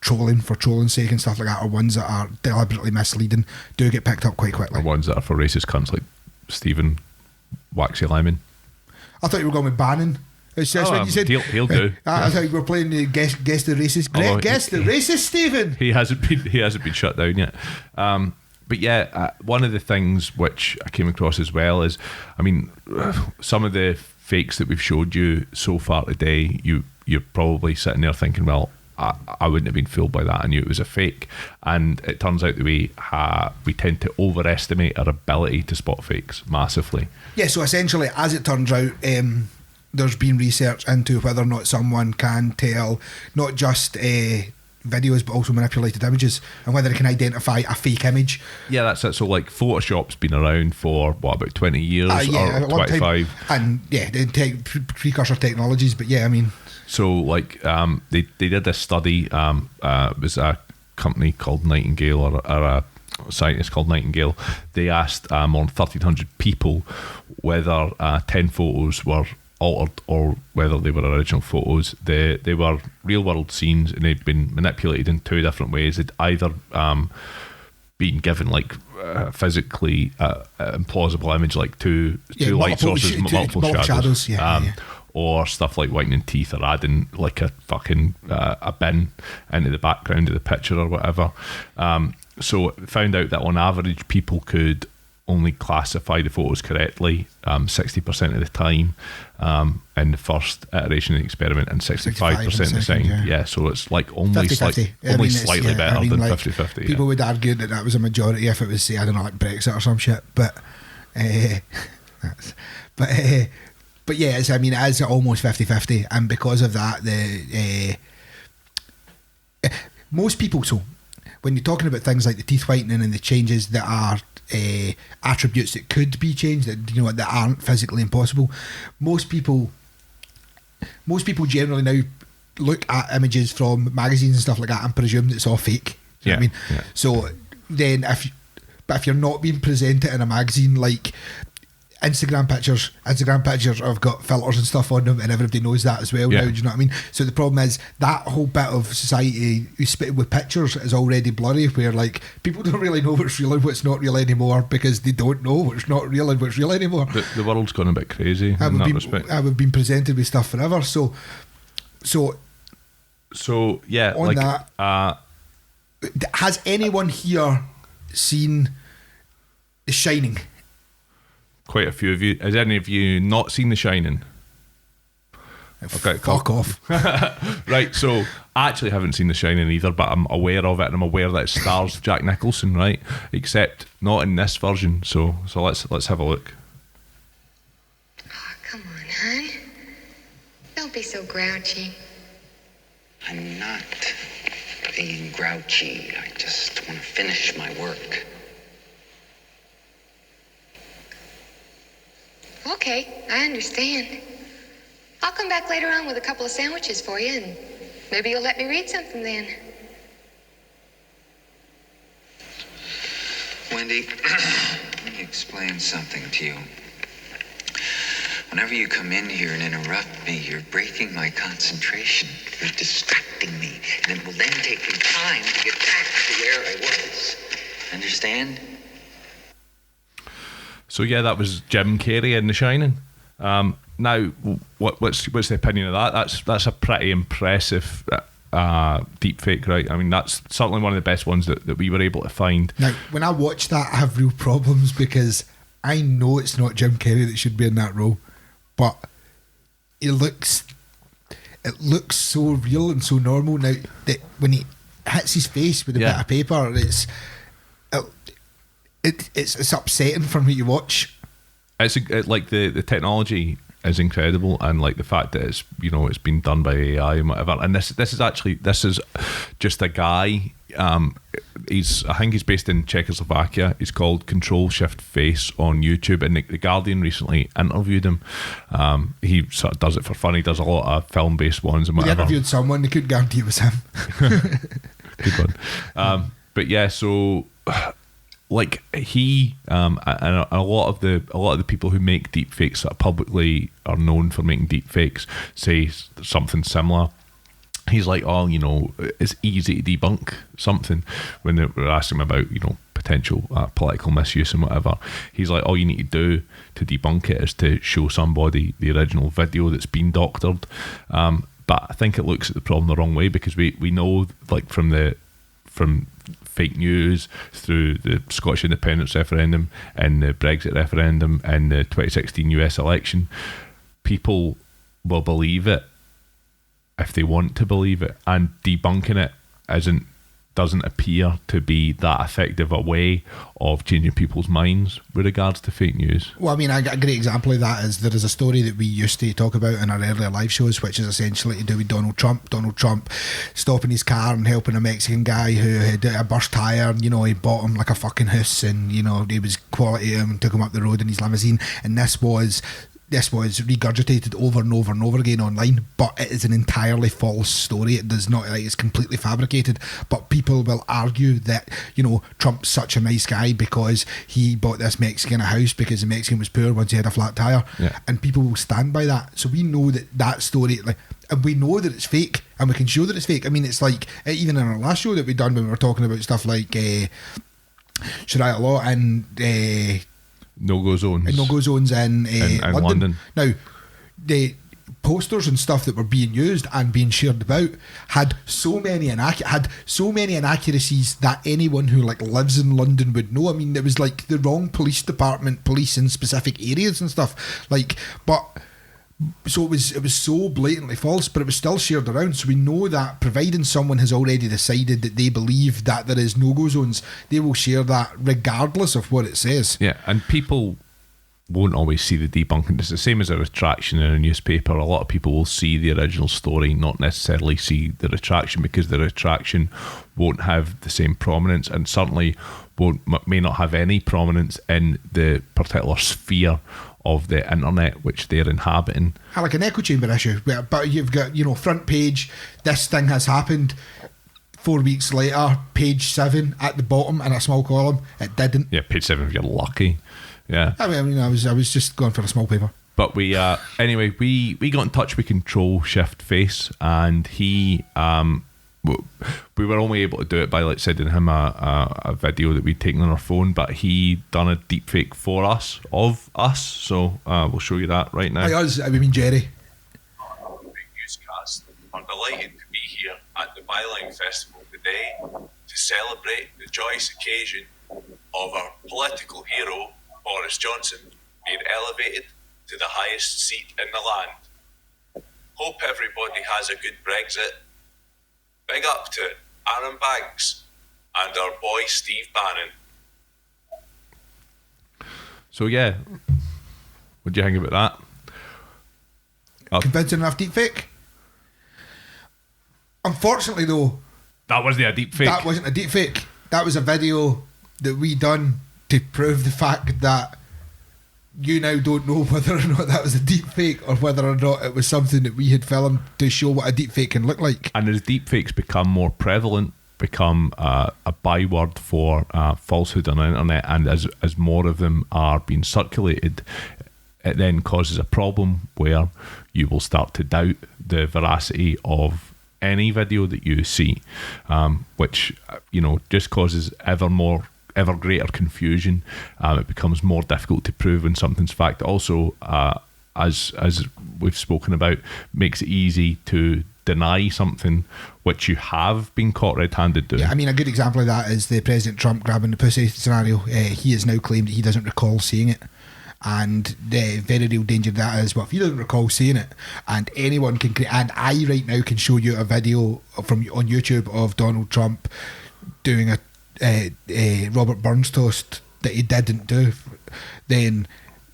trolling for trolling's sake and stuff like that, or ones that are deliberately misleading, do get picked up quite quickly. Or ones that are for racist cunts like Stephen Waxy Lemon. I thought you were going with Bannon. It's just when you said he'll do. I thought you were playing the guess the racist. Guess the racist, Stephen. He hasn't been shut down yet. But yeah, one of the things which I came across as well is, I mean, some of the fakes that we've showed you so far today, you're probably sitting there thinking, well, I wouldn't have been fooled by that. I knew it was a fake. And it turns out that we tend to overestimate our ability to spot fakes massively. Yeah, so essentially, as it turns out, there's been research into whether or not someone can tell not just videos but also manipulated images, and whether they can identify a fake image. Yeah, that's it. So like Photoshop's been around for about 20 years or 25. And yeah, precursor technologies, but yeah, I mean... So like they did this study, it was a company called Nightingale or a scientist called Nightingale. They asked more than 1,300 people whether 10 photos were altered or whether they were original photos. They were real world scenes, and they'd been manipulated in two different ways. They'd either been given like physically implausible image, like two light sources, multiple shadows. Or stuff like whitening teeth, or adding like a fucking a bin into the background of the picture or whatever. So it found out that on average people could only classify the photos correctly 60% of the time in the first iteration of the experiment, and 65% of the time. Yeah, so it's like only slightly better than like 50-50. People would argue that was a majority if it was, say, I don't know, like Brexit or some shit, but yeah, it is almost 50-50, and because of that, most people. So when you're talking about things like the teeth whitening and the changes that are attributes that could be changed, that aren't physically impossible, most people generally now look at images from magazines and stuff like that and presume that it's all fake. You know what I mean? Yeah. So then, if you're not being presented in a magazine, like Instagram pictures have got filters and stuff on them, and everybody knows that as well now. Do you know what I mean? So the problem is that whole bit of society with pictures is already blurry, where like people don't really know what's real and what's not real anymore, because they don't know what's not real and what's real anymore. The world's gone a bit crazy in that respect. We've been presented with stuff forever. So yeah. On like, that, has anyone here seen The Shining? Quite a few of you. Has any of you not seen The Shining? Okay, fuck off. Right, so I actually haven't seen The Shining either, but I'm aware of it, and I'm aware that it stars Jack Nicholson, right? Except not in this version. So let's have a look. Oh, come on, hon. Don't be so grouchy. I'm not being grouchy. I just want to finish my work. Okay, I understand. I'll come back later on with a couple of sandwiches for you, and maybe you'll let me read something then. Wendy, let me explain something to you. Whenever you come in here and interrupt me, you're breaking my concentration. You're distracting me, and it will then take me time to get back to where I was. Understand? So yeah, that was Jim Carrey in The Shining. Now, what's the opinion of that? That's a pretty impressive deepfake, right? I mean, that's certainly one of the best ones that we were able to find. Now, when I watch that, I have real problems because I know it's not Jim Carrey that should be in that role, but it looks so real and so normal now that when he hits his face with a bit of paper, it's upsetting for me to watch. It's like the technology is incredible, and like the fact that it's it's been done by AI and whatever. And this is just a guy. I think he's based in Czechoslovakia. He's called Control Shift Face on YouTube, and the Guardian recently interviewed him. He sort of does it for fun. He does a lot of film-based ones and whatever. He interviewed someone. They couldn't guarantee it was him. Good one. But yeah, so like he and a lot of the people who make deepfakes that publicly are known for making deepfakes say something similar. He's like, oh, it's easy to debunk something when they were asking him about, potential political misuse and whatever. He's like, all you need to do to debunk it is to show somebody the original video that's been doctored. But I think it looks at the problem the wrong way, because we know, like, from fake news through the Scottish independence referendum and the Brexit referendum and the 2016 US election, people will believe it if they want to believe it, and debunking it doesn't appear to be that effective a way of changing people's minds with regards to fake news. Well, I mean, a great example of that is there is a story that we used to talk about in our earlier live shows, which is essentially to do with Donald Trump stopping his car and helping a Mexican guy who had a burst tyre. He bought him like a fucking house, and he was quality him and took him up the road in his limousine. And this was regurgitated over and over and over again online, but it is an entirely false story. It does not, it's completely fabricated. But people will argue that Trump's such a nice guy because he bought this Mexican a house because the Mexican was poor once he had a flat tire, and people will stand by that. So we know that story, and we know that it's fake, and we can show that it's fake. I mean, it's like even in our last show that we done when we were talking about stuff like Sharia law and no-go zones in London. Now, the posters and stuff that were being used and being shared about had so many inaccuracies that anyone who lives in London would know. I mean, it was like the wrong police department police in specific areas and stuff. So it was so blatantly false, but it was still shared around. So we know that providing someone has already decided that they believe that there is no-go zones, they will share that regardless of what it says. Yeah, and people won't always see the debunking. It's the same as a retraction in a newspaper. A lot of people will see the original story, not necessarily see the retraction, because the retraction won't have the same prominence, and certainly may not have any prominence in the particular sphere of the internet which they're inhabiting. Like an echo chamber issue, but you've got front page, this thing has happened. 4 weeks later, page 7 at the bottom in a small column, it didn't. Yeah, page 7 if you're lucky. Yeah. I mean, I was just going for a small paper. But we anyway, we got in touch with Control Shift Face, and he we were only able to do it by sending him a video that we'd taken on our phone, but he done a deepfake for us of us, so we'll show you that right now. By us, I mean Jerry. Big newscast. I'm delighted to be here at the Byline Festival today to celebrate the joyous occasion of our political hero Boris Johnson being elevated to the highest seat in the land. Hope everybody has a good Brexit. Big up to Aaron Banks and our boy Steve Bannon. So yeah, what do you think about that? Convincing enough deepfake? Unfortunately though, that wasn't a deepfake. That wasn't a deepfake. That was a video that we done to prove the fact that you now don't know whether or not that was a deepfake or whether or not it was something that we had filmed to show what a deepfake can look like. And as deepfakes become more prevalent, become a byword for falsehood on the internet, and as more of them are being circulated, it then causes a problem where you will start to doubt the veracity of any video that you see, which just causes ever greater confusion. It becomes more difficult to prove when something's fact. Also, as we've spoken about, makes it easy to deny something which you have been caught red-handed doing. Yeah, I mean, a good example of that is the President Trump grabbing the pussy scenario. He has now claimed that he doesn't recall seeing it. And the very real danger of that is, well, if you don't recall seeing it, and anyone can create, and I right now can show you a video from on YouTube of Donald Trump doing a Robert Burns toast that he didn't do, then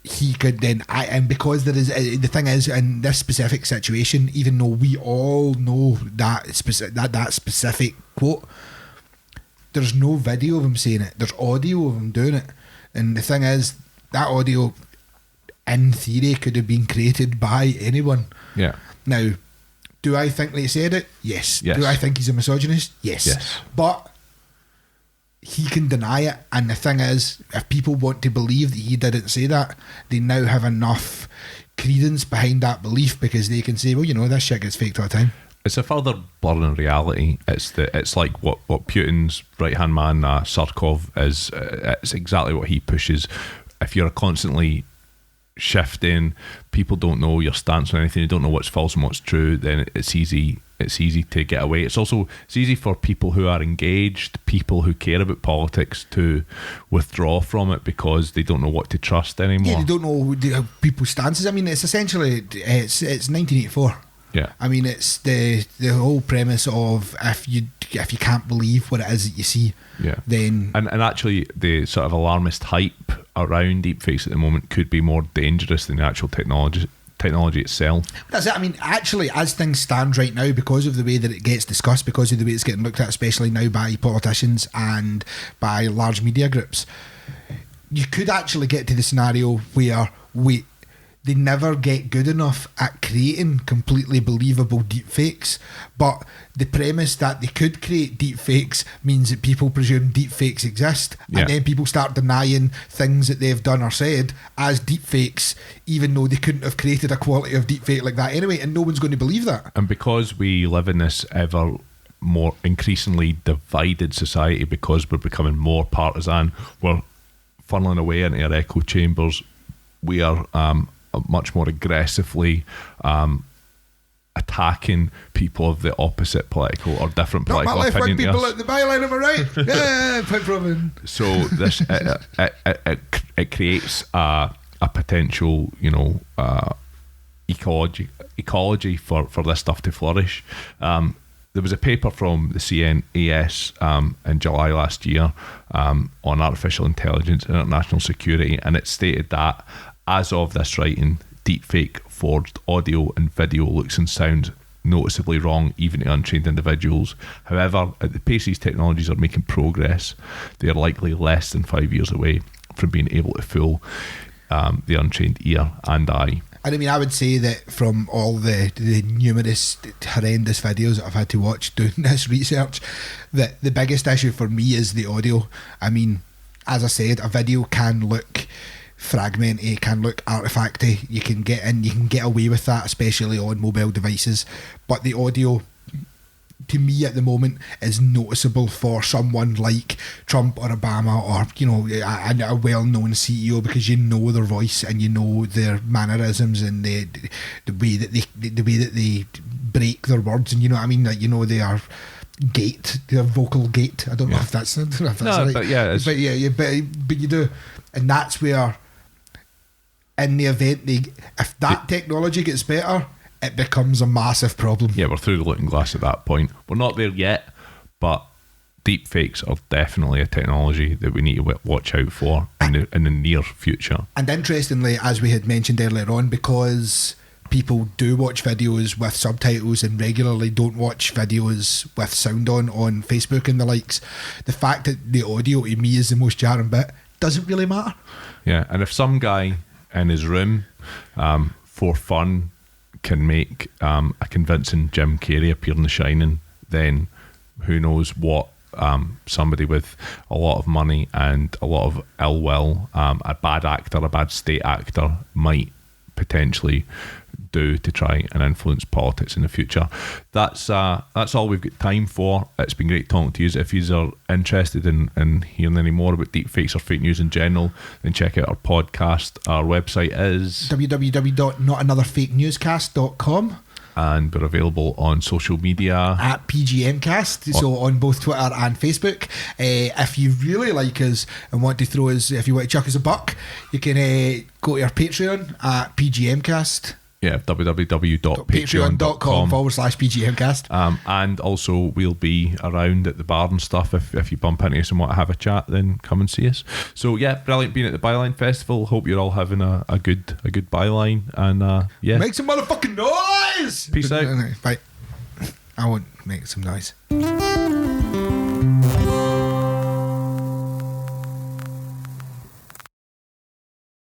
he could then, and because there is, the thing is, in this specific situation, even though we all know that specific quote, there's no video of him saying it, there's audio of him doing it. And the thing is, that audio, in theory, could have been created by anyone. Yeah. Now, do I think they said it? Yes. Yes. Do I think he's a misogynist? Yes. Yes. But he can deny it. And the thing is, if people want to believe that he didn't say that, they now have enough credence behind that belief, because they can say, well, you know, this shit gets faked all the time. It's a further blurring reality. It's like what Putin's right-hand man, Surkov, is. It's exactly what he pushes. If you're constantly shifting, people don't know your stance on anything, they don't know what's false and what's true, then it's easy to get away. It's easy for people who are engaged, people who care about politics, to withdraw from it because they don't know what to trust anymore. Yeah, they don't know people's stances. I mean, it's essentially, it's 1984. Yeah. I mean, it's the whole premise of if you can't believe what it is that you see, yeah, then and actually the sort of alarmist hype around deepfakes at the moment could be more dangerous than the actual technology itself. that's it. I mean, actually, as things stand right now, because of the way that it gets discussed, because of the way it's getting looked at, especially now by politicians and by large media groups, you could actually get to the scenario where they never get good enough at creating completely believable deepfakes, but the premise that they could create deepfakes means that people presume deepfakes exist, yeah, and then people start denying things that they've done or said as deepfakes, even though they couldn't have created a quality of deepfake like that anyway, and no one's going to believe that. And because we live in this ever more increasingly divided society, because we're becoming more partisan, we're funneling away into our echo chambers, we are much more aggressively attacking people of the opposite political or different political Not my left wing opinion. people at the byline on my right. Yeah, quite proven. So this it creates a potential, ecology for this stuff to flourish. There was a paper from the CNAS in July last year on artificial intelligence and international security, and it stated that as of this writing, deepfake forged audio and video looks and sounds noticeably wrong even to untrained individuals. However, at the pace these technologies are making progress, they are likely less than 5 years away from being able to fool the untrained ear and eye. And I mean, I would say that from all the numerous horrendous videos that I've had to watch doing this research, that the biggest issue for me is the audio. I mean, as I said, a video can look fragmented, can look artifacty. You can get away with that, especially on mobile devices. But the audio, to me at the moment, is noticeable for someone like Trump or Obama, or a well-known CEO, because you know their voice and you know their mannerisms and the way that they break their words, and what I mean, like, they are their vocal gait. I don't know if that's right. But yeah, but you do, and that's where, in the event if that technology gets better, it becomes a massive problem. Yeah, we're through the looking glass at that point. We're not there yet, but deepfakes are definitely a technology that we need to watch out for in the near future. And interestingly, as we had mentioned earlier on, because people do watch videos with subtitles and regularly don't watch videos with sound on Facebook and the likes, the fact that the audio to me is the most jarring bit doesn't really matter. Yeah, and if some guy in his room for fun can make a convincing Jim Carrey appear in The Shining, then who knows what somebody with a lot of money and a lot of ill will, a bad actor, a bad state actor, might potentially do to try and influence politics in the future. That's all we've got time for. It's been great talking to you. If you are interested in hearing any more about deepfakes or fake news in general, then check out our podcast. Our website is www.notanotherfakenewscast.com, and we're available on social media at PGMcast, so on both Twitter and Facebook. If you really like us and want to throw us, if you want to chuck us a buck, you can go to our Patreon at PGMcast. Yeah, www.patreon.com/PGMcast. And also we'll be around at the bar and stuff. If you bump into us and want to have a chat, then come and see us. So yeah, brilliant being at the Byline Festival. Hope you're all having a good Byline, and yeah, make some motherfucking noise. Peace out. Bye. I won't make some noise.